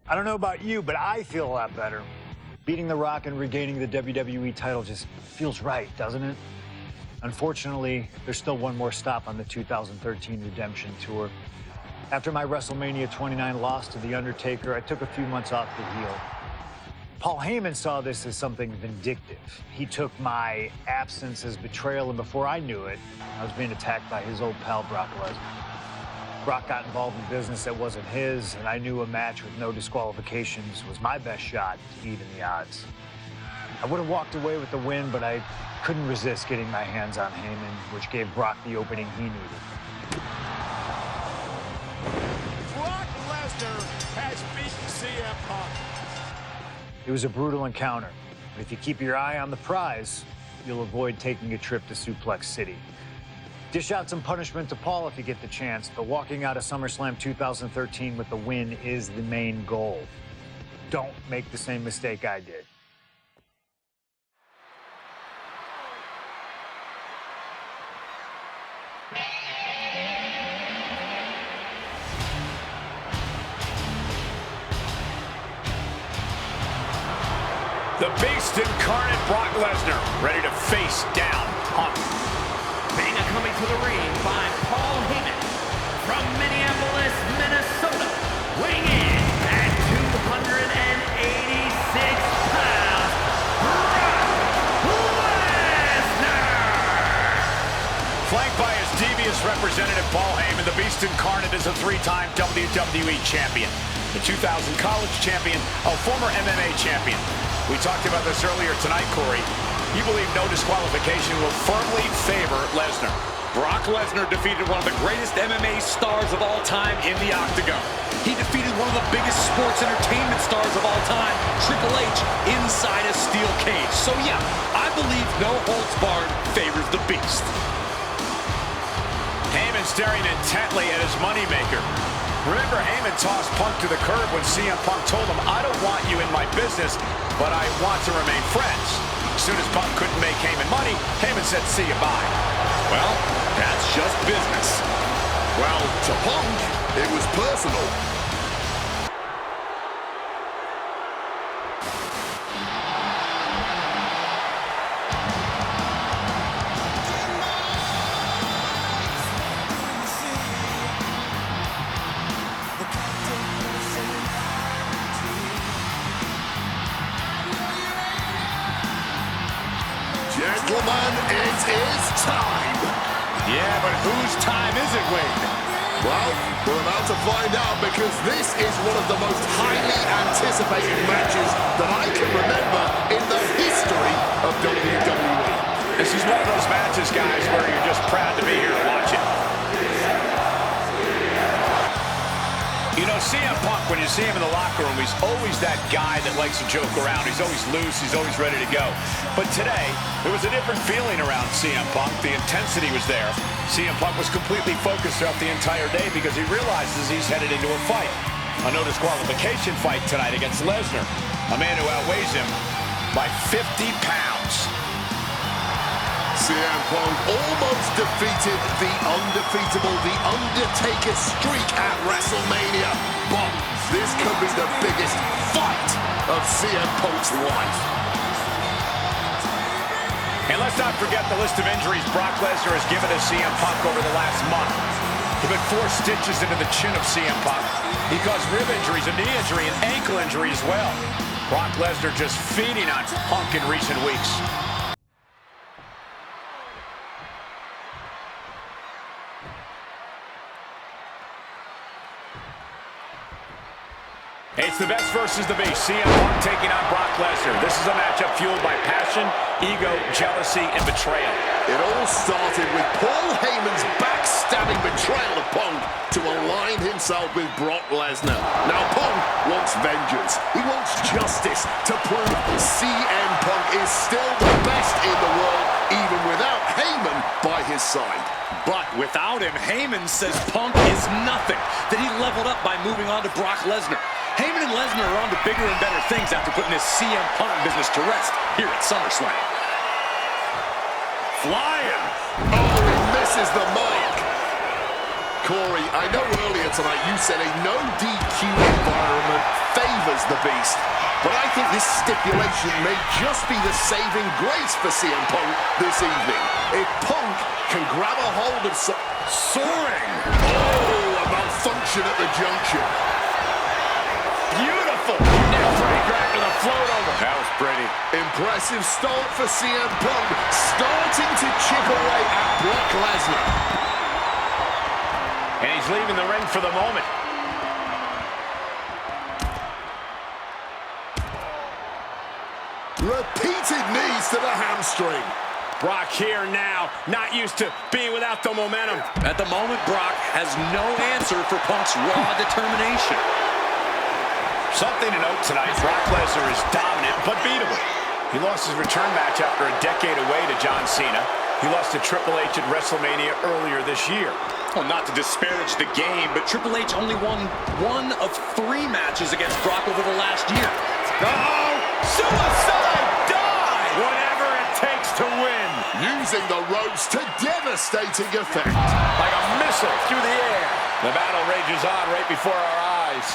I don't know about you, but I feel a lot better. Beating The Rock and regaining the WWE title just feels right, doesn't it? Unfortunately, there's still one more stop on the 2013 Redemption Tour. After my WrestleMania 29 loss to The Undertaker, I took a few months off to heal. Paul Heyman saw this as something vindictive. He took my absence as betrayal, and before I knew it, I was being attacked by his old pal, Brock Lesnar. Brock got involved in business that wasn't his, and I knew a match with no disqualifications was my best shot to even the odds. I would have walked away with the win, but I couldn't resist getting my hands on Heyman, which gave Brock the opening he needed. Brock Lesnar has beaten CM Punk. It was a brutal encounter, but if you keep your eye on the prize, you'll avoid taking a trip to Suplex City. Dish out some punishment to Paul if you get the chance, but walking out of SummerSlam 2013 with the win is the main goal. Don't make the same mistake I did. The Beast incarnate Brock Lesnar, ready to face down Punk. Bana coming to the ring by Paul Heyman from Minneapolis, Minnesota, weighing in at 286 pounds, Brock Lesnar. Flanked by his devious representative Paul Heyman, the Beast incarnate is a three-time WWE champion, the 2000 college champion, a former MMA champion. We talked about this earlier tonight, Corey. You believe no disqualification will firmly favor Lesnar. Brock Lesnar defeated one of the greatest MMA stars of all time in the octagon. He defeated one of the biggest sports entertainment stars of all time, Triple H, inside a steel cage. So yeah, I believe no holds barred favors the Beast. Heyman staring intently at his moneymaker. Remember, Heyman tossed Punk to the curb when CM Punk told him, "I don't want you in my business, but I want to remain friends." As soon as Punk couldn't make Heyman money, Heyman said, "See you, bye." Well, that's just business. Well, to Punk, it was personal. Gentlemen, it is time. Yeah, but whose time is it, Wade? Well, we're about to find out because this is one of the most highly anticipated matches that I can remember in the history of WWE. This is one of those matches, guys, where you're just proud to be here to watch it. You know, CM Punk, when you see him in the locker room, he's always that guy that likes to joke around. He's always loose. He's always ready to go. But today, there was a different feeling around CM Punk. The intensity was there. CM Punk was completely focused throughout the entire day because he realizes he's headed into a fight. A no disqualification fight tonight against Lesnar, a man who outweighs him by 50 pounds. CM Punk almost defeated the undefeatable, The Undertaker streak at WrestleMania. But this could be the biggest fight of CM Punk's life. And let's not forget the list of injuries Brock Lesnar has given to CM Punk over the last month. He put 4 stitches into the chin of CM Punk. He caused rib injuries, a knee injury, and ankle injury as well. Brock Lesnar just feeding on Punk in recent weeks. It's the best versus the beast. CM Punk taking on Brock Lesnar. This is a matchup fueled by passion, ego, jealousy, and betrayal. It all started with Paul Heyman's backstabbing betrayal of Punk to align himself with Brock Lesnar. Now Punk wants vengeance. He wants justice to prove CM Punk is still the best in the world, even without Heyman by his side. But without him, Heyman says Punk is nothing, that he leveled up by moving on to Brock Lesnar. Heyman and Lesnar are on to bigger and better things after putting this CM Punk business to rest here at SummerSlam. Flying! Oh, he misses the mark. Corey, I know earlier tonight you said a no DQ environment favors the beast. But I think this stipulation may just be the saving grace for CM Punk this evening. If Punk can grab a hold of soaring. Oh, a malfunction at the junction. Beautiful. Neck-breaker after the float over. That was pretty. Impressive start for CM Punk, starting to chip away at Brock Lesnar. And he's leaving the ring for the moment. Repeated knees to the hamstring. Brock here now, not used to being without the momentum. At the moment, Brock has no answer for Punk's raw determination. Something to note tonight, Brock Lesnar is dominant but beatable. He lost his return match after a decade away to John Cena. He lost to Triple H at WrestleMania earlier this year. Well, not to disparage the game, but Triple H only won 1 of 3 matches against Brock over the last year. Uh-oh! Suicide dive! Whatever it takes to win. Using the ropes to devastating effect. Like a missile through the air. The battle rages on right before our eyes.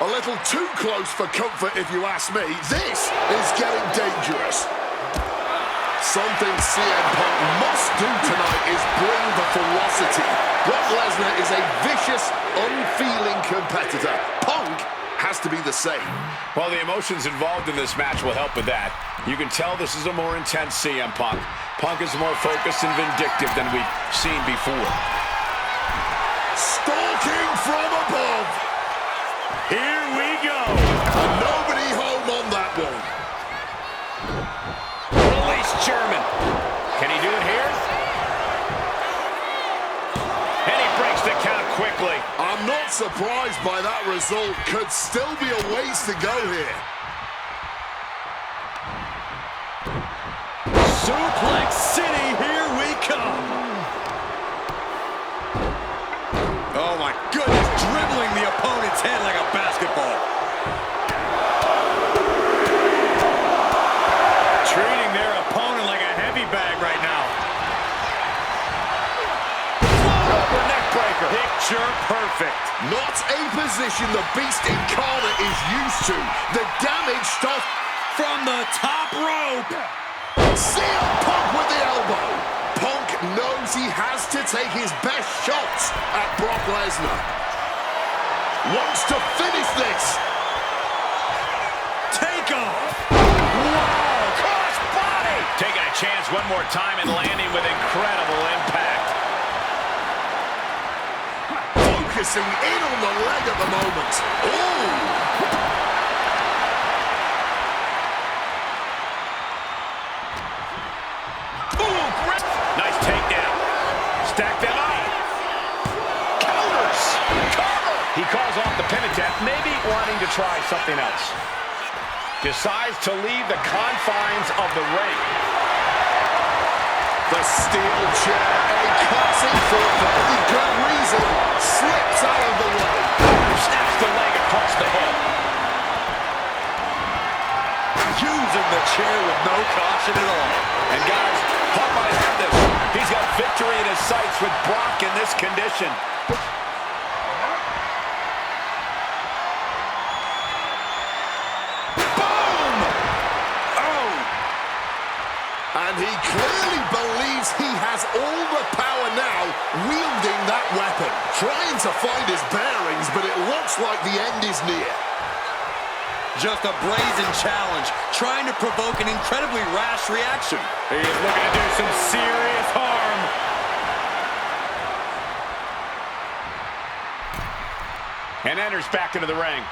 A little too close for comfort, if you ask me. This is getting dangerous. Something CM Punk must do tonight is bring the ferocity. Brock Lesnar is a vicious, unfeeling competitor. Punk has to be the same. Well, the emotions involved in this match will help with that. You can tell this is a more intense CM Punk. Punk is more focused and vindictive than we've seen before. Stalking from above. Here we go. And nobody home on that one. Release German. Can he do it here? And he breaks the count quickly. I'm not surprised by that result. Could still be a ways to go here. Suplex City, here we come. Oh my goodness, dribbling the opponent's head like a basketball. Treating their opponent like a heavy bag right now. Upper neck breaker. Picture perfect. Not a position the Beast Incarnate is used to. The damage stuff From the top rope. CM Punk with the elbow. Punk knows he has to take his best shots at Brock Lesnar. Wants to finish this. Take off. Wow! Cross body! Taking a chance one more time and landing with incredible impact. Focusing in on the leg at the moment. Ooh! Nice takedown. Stack them up. Counters. Cover. He calls off the pin attempt, maybe wanting to try something else. Decides to leave the confines of the ring. The steel chair, a classic for very good reason, slips out of the way. Snaps the leg across the head. Using the chair with no caution at all. And guys, Punk might have this. He's got victory in his sights with Brock in this condition. Boom! Oh! And he clearly believes he has all the power now, wielding that weapon. Trying to find his bearings, but it looks like the end is near. Just a brazen challenge, trying to provoke an incredibly rash reaction. He is looking to do some serious harm. And enters back into the ring.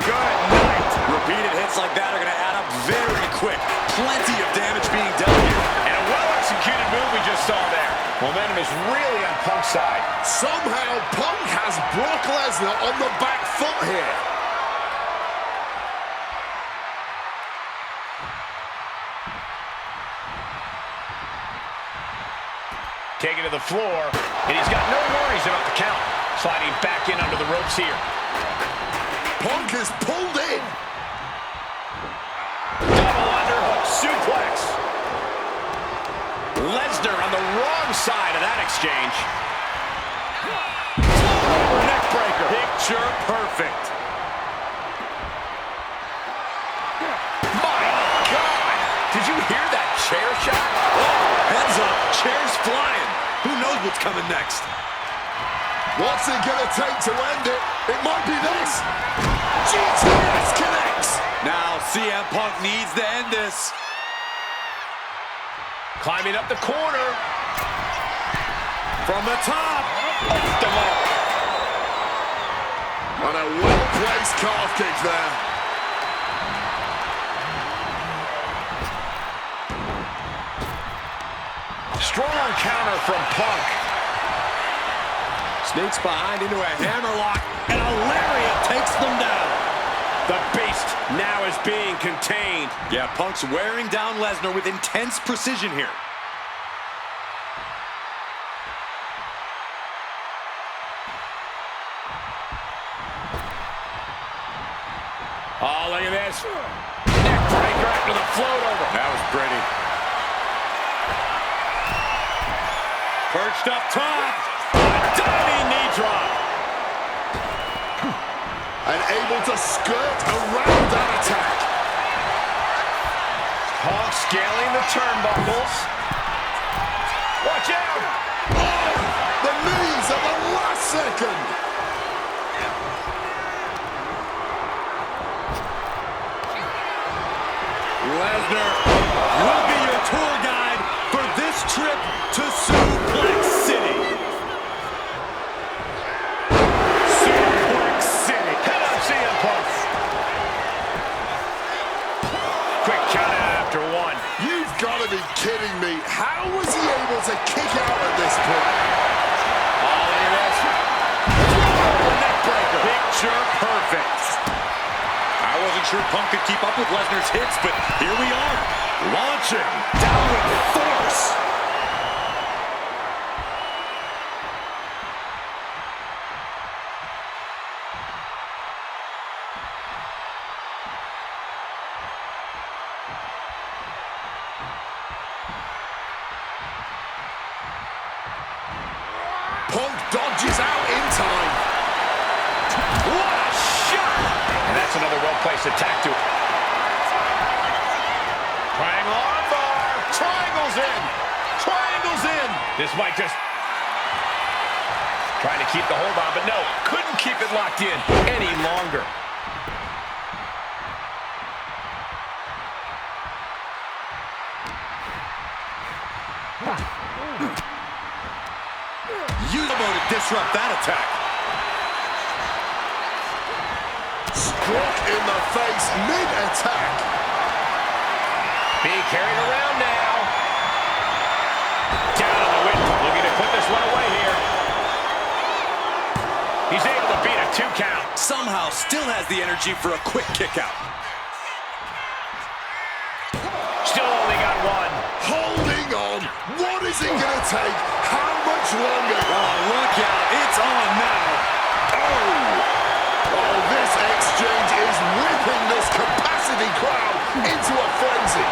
Good night. Repeated hits like that are going to add up very quick. Plenty of damage being done here. And a well-executed move we just saw there. Momentum is really on Punk's side. Somehow, Punk has Brock Lesnar on the back foot here. Taken to the floor, and he's got no worries about the count. Sliding back in under the ropes here. Punk is pulled in. Double underhook suplex. Lesnar on the wrong side of that exchange. Neck breaker. Picture perfect. what's coming next. What's it gonna take to end it? It might be this. GTS connects. Now CM Punk needs to end this. Climbing up the corner. From the top. Off the mark. And a well-placed calf kick there. Strong counter from Punk. Sneaks behind into a hammerlock, and a lariat takes them down. The Beast now is being contained. Yeah, Punk's wearing down Lesnar with intense precision here. Oh, look at this. Neck breaker after the float over. That was pretty. Perched up top. A diving knee drop. And able to skirt around that attack. Punk scaling the turnbuckles. Watch out. Oh, the knees at the last second. Lesnar will be your tour guide for this trip to Suplex City. Suplex City. Head up, CM Punk. Quick count out after one. You've got to be kidding me. How was he able to kick out at this point? Oh, look at this. Whoa, neck breaker. Picture perfect. I wasn't sure Punk could keep up with Lesnar's hits, but here we are. Launching down with force. Punk dodges out in time. What a shot! And that's another well-placed attack to Triangle armbar. Triangle's in. Triangle's in. This might just trying to keep the hold on, but no, couldn't keep it locked in any longer. Elbow to disrupt that attack. Struck in the face mid-attack. Being carried around now. Down on the wind, looking to put this one away here. He's able to beat a 2 count. Somehow still has the energy for a quick kick out. Still only got one. Holding on. What is it going to take? How much longer? Oh, look out. It's on now. Oh, this exchange is whipping this capacity crowd into a frenzy.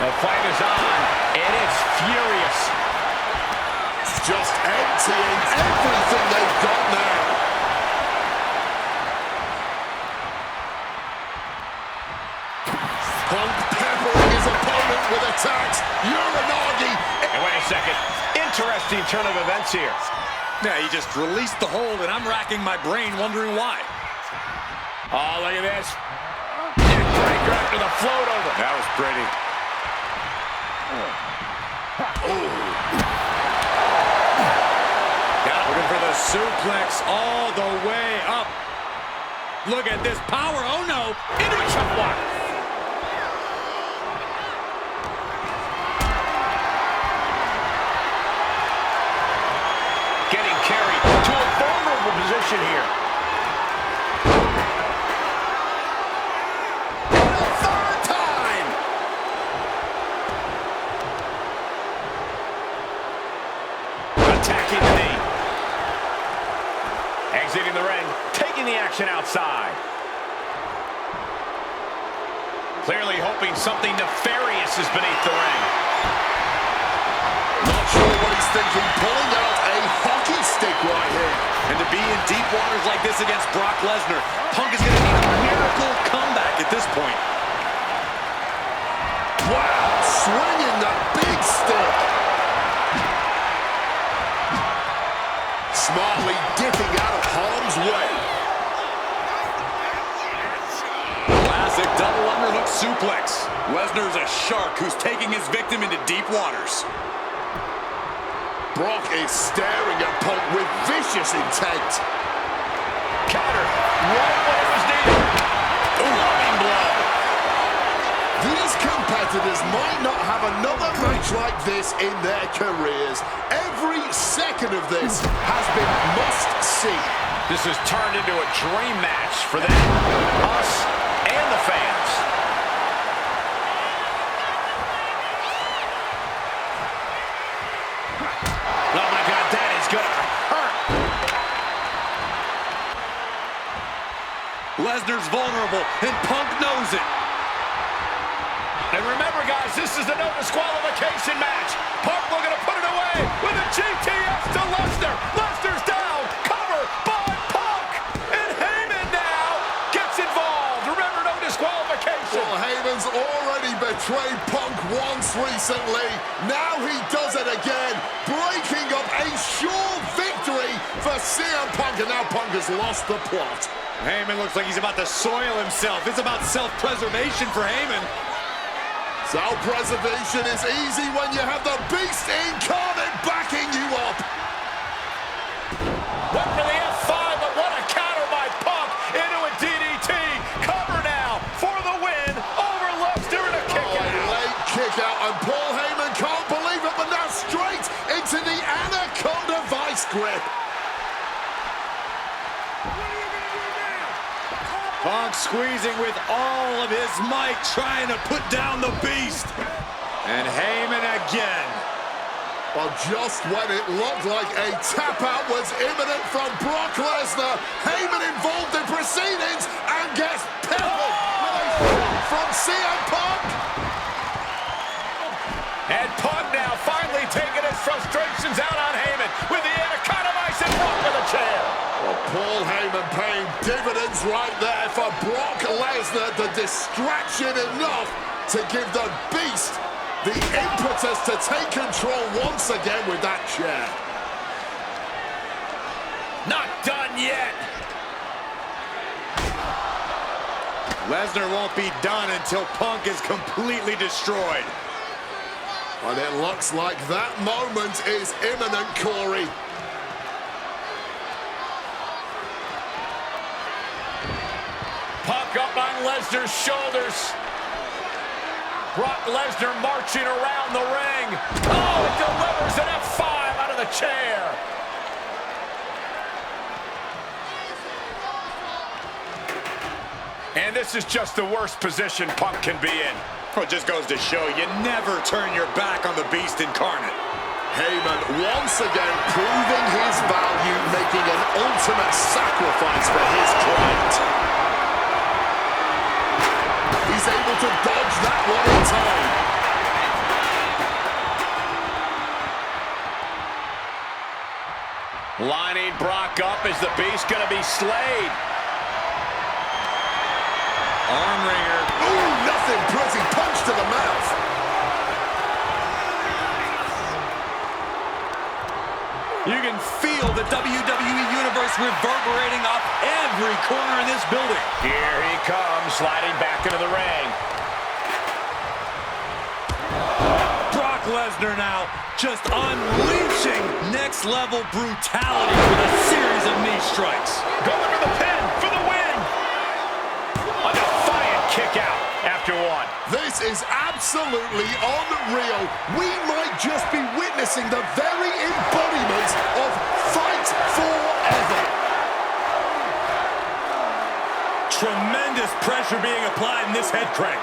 The fight is on, and it's furious. Just emptying everything they've got now. Punk peppering his opponent with attacks. Uranagi. And wait a second. Interesting turn of events here. Yeah, he just released the hold, and I'm racking my brain wondering why. Oh, look at this. Neck breaker after the float over. That was pretty. Looking for the suplex all the way up. Look at this power. Oh, no. Into a chop block. Getting carried to a vulnerable position here. And a third time. Attacking the knee. Exiting the ring. Taking the action outside. Clearly hoping something nefarious is beneath the ring. Not sure what he's thinking. Pulling out a hockey stick right here. And to be in deep waters like this against Brock Lesnar, Punk is going to need a miracle comeback at this point. Wow, swinging the big stick. smartly dipping out of harm's way. Classic double underhook suplex. Lesnar's a shark who's taking his victim into deep waters. Brock is staring at Punk with vicious intent. Counter. Right when it was needed. Loving blow. These competitors might not have another match like this in their careers. Every second of this has been must-see. This has turned into a dream match for them, us, and the fans. Oh my God, that is gonna hurt. Lesnar's vulnerable, and Punk knows it. And remember, guys, this is a no disqualification match. Punk looking to put it away with a GTS to Lesnar. Lesnar's down, cover by Punk. And Heyman now gets involved. Remember, no disqualification. Well, Heyman's already betrayed Punk once recently. Now he does it again, breaking up a sure victory for CM Punk, and now Punk has lost the plot. Heyman looks like he's about to soil himself. It's about self-preservation for Heyman. Self-preservation is easy when you have the Beast incarnate backing you up. Went for the F5, but what a counter by Punk into a DDT. Cover now for the win over Lesnar and a kick out. Late kick out, and Paul Heyman can't believe it, but now straight into the Anaconda Vice grip. Punk squeezing with all of his might, trying to put down the Beast. And Heyman again. Well, just when it looked like a tap-out was imminent from Brock Lesnar, Heyman involved in proceedings and gets peppered with a shot from CM Punk. And Punk now finally taking his frustrations out on Heyman with the Anaconda Vice and Brock with a chair. Well, Paul Heyman paying dividends right there for Brock Lesnar. The distraction enough to give the Beast the impetus to take control once again with that chair. Not done yet. Lesnar won't be done until Punk is completely destroyed. But it looks like that moment is imminent, Corey. Punk up on Lesnar's shoulders. Brock Lesnar marching around the ring. Oh, it delivers an F5 out of the chair. And this is just the worst position Punk can be in. Well, it just goes to show you never turn your back on the Beast incarnate. Heyman once again proving his value, making an ultimate sacrifice for his client. He's able to dodge that one in time. Lining Brock up as the Beast gonna be slayed. Arm wringer. Ooh, nothing pretty. Punch to the mouth. You can feel the WWE Universe reverberating up every corner in this building. Here he comes, sliding back into the ring. Brock Lesnar now just unleashing next-level brutality with a series of knee strikes. Going for the pin for the win. A defiant kick out after one. This is absolutely unreal. We might just be witnessing the very embodiment of Fight Forever. Tremendous pressure being applied in this head crank.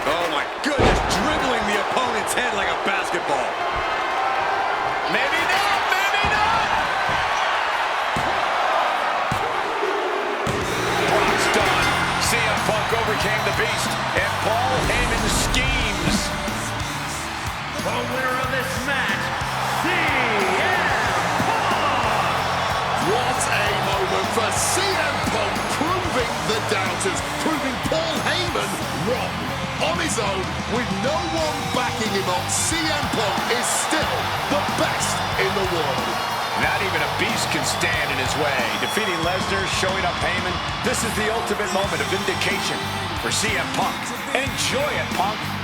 Oh my goodness, dribbling the opponent's head like a basketball. Maybe not, maybe not. Brock's done. CM Punk overcame the Beast, and Paul Heyman schemes. The winner of this match, CM Punk! What a moment for CM Punk, proving the doubters, proving Paul Heyman wrong. on his own, with no one backing him up, CM Punk is still the best in the world. Not even a beast can stand in his way. Defeating Lesnar, showing up Heyman, this is the ultimate moment of vindication for CM Punk. Enjoy it, Punk.